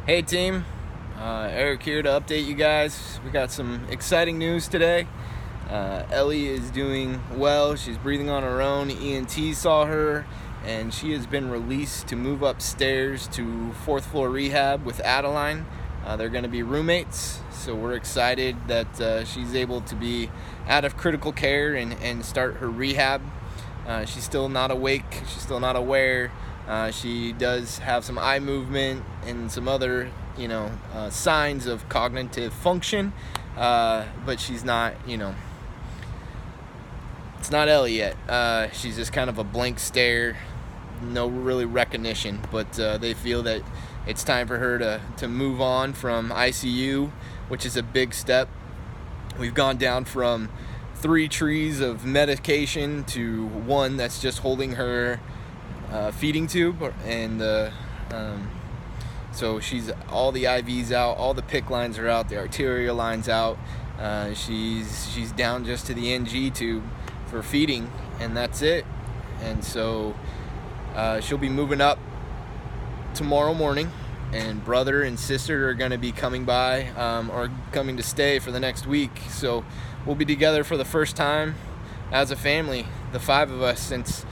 Hey team, Eric here to update you guys. We got some exciting news today. Ellie is doing well. She's breathing on her own. ENT saw her and she has been released to move upstairs to 4th floor rehab with Adeline. They're going to be roommates, so we're excited that she's able to be out of critical care and start her rehab. She's still not awake. She's still not aware. She does have some eye movement and some other, signs of cognitive function, but she's not, it's not Ellie yet. She's just kind of a blank stare, no really recognition, but they feel that it's time for her to move on from ICU, which is a big step. We've gone down from 3 trees of medication to 1 that's just holding her feeding tube, and so she's all the IVs out, all the PICC lines are out, the arterial lines out. She's down just to the NG tube for feeding, and that's it. And so she'll be moving up tomorrow morning, and brother and sister are going to be coming by or coming to stay for the next week. So we'll be together for the first time as a family, the 5 of us, since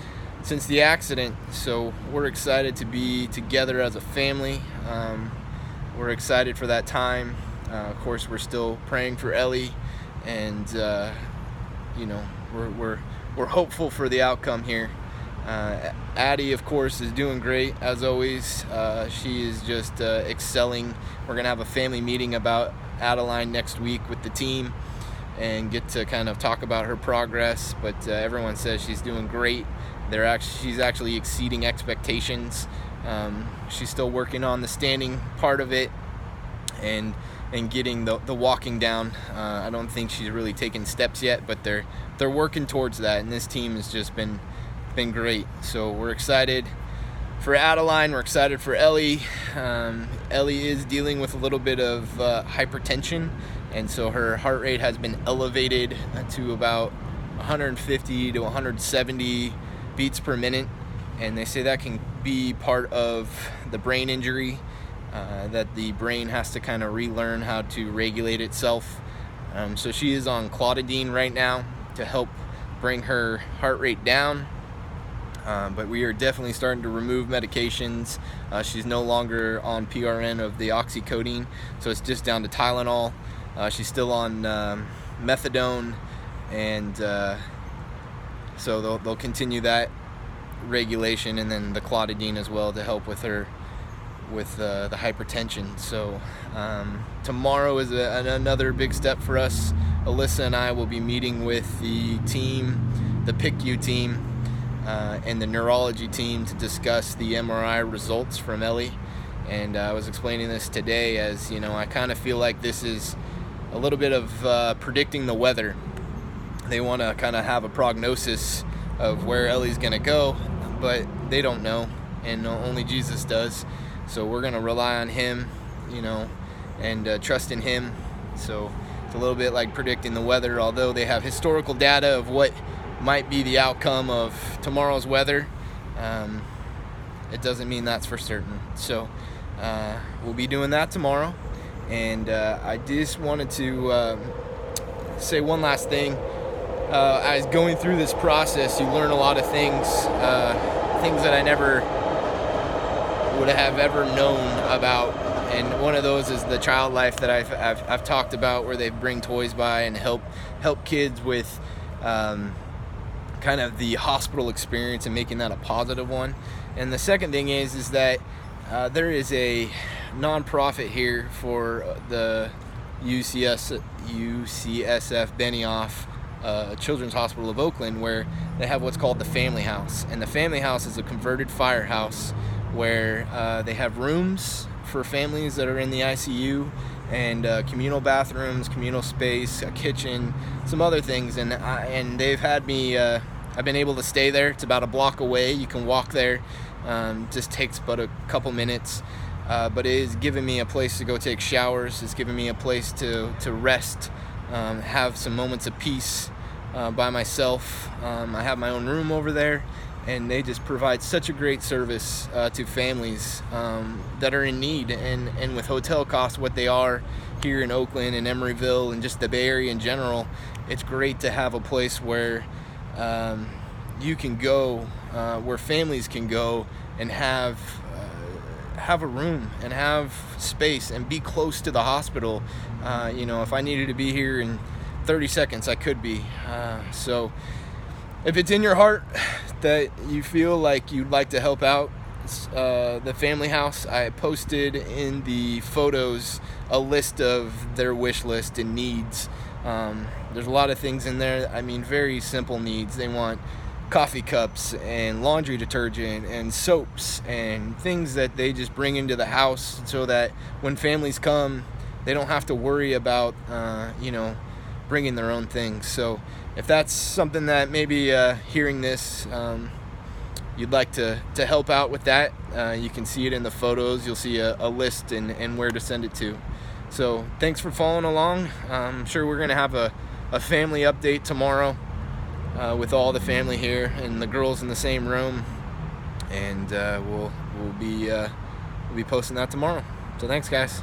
the accident. So we're excited to be together as a family. We're excited for that time. Of course, we're still praying for Ellie, and we're hopeful for the outcome here. Addie, of course, is doing great as always. She is just excelling. We're gonna have a family meeting about Adeline next week with the team and get to kind of talk about her progress, but everyone says she's doing great. She's actually exceeding expectations. She's still working on the standing part of it and getting the walking down. I don't think she's really taken steps yet, but they're working towards that, and this team has just been great. So we're excited for Adeline. We're excited for Ellie. Ellie is dealing with a little bit of hypertension, and so her heart rate has been elevated to about 150 to 170 beats per minute, and they say that can be part of the brain injury, that the brain has to kind of relearn how to regulate itself. So she is on clotidine right now to help bring her heart rate down, but we are definitely starting to remove medications. She's no longer on PRN of the oxycodone, so it's just down to Tylenol. She's still on methadone, and so they'll continue that regulation, and then the clotidine as well to help with her with the hypertension. So tomorrow is another big step for us. Alyssa and I will be meeting with the team, the PICU team, and the neurology team to discuss the MRI results from Ellie. And I was explaining this today as, I kind of feel like this is a little bit of predicting the weather. They want to kind of have a prognosis of where Ellie's going to go, but they don't know, and only Jesus does. So we're going to rely on him, and trust in him. So it's a little bit like predicting the weather, although they have historical data of what might be the outcome of tomorrow's weather. It doesn't mean that's for certain. So we'll be doing that tomorrow. And I just wanted to say one last thing. As going through this process, you learn a lot of things that I never would have ever known about. And one of those is the child life that I've talked about, where they bring toys by and help kids with kind of the hospital experience and making that a positive one. And the second thing is that there is a nonprofit here for the UCSF Benioff Children's Hospital of Oakland, where they have what's called the Family House. And the Family House is a converted firehouse where they have rooms for families that are in the ICU, and communal bathrooms, communal space, a kitchen, some other things. And they've had me, I've been able to stay there. It's about a block away. You can walk there. Just takes but a couple minutes. But it has given me a place to go take showers. It's given me a place to rest, have some moments of peace by myself. I have my own room over there, and they just provide such a great service to families that are in need. And with hotel costs what they are here in Oakland and Emeryville and just the Bay Area in general, it's great to have a place where you can go, where families can go and have a room and have space and be close to the hospital. If I needed to be here in 30 seconds, I could be. So if it's in your heart that you feel like you'd like to help out the family house, I posted in the photos a list of their wish list and needs. There's a lot of things in there. I mean, very simple needs. They want coffee cups and laundry detergent and soaps and things that they just bring into the house so that when families come, they don't have to worry about bringing their own things. So if that's something that maybe hearing this you'd like to help out with that, you can see it in the photos. You'll see a list and where to send it to. So thanks for following along. I'm sure we're gonna have a family update tomorrow with all the family here and the girls in the same room, and we'll be posting that tomorrow. So thanks, guys.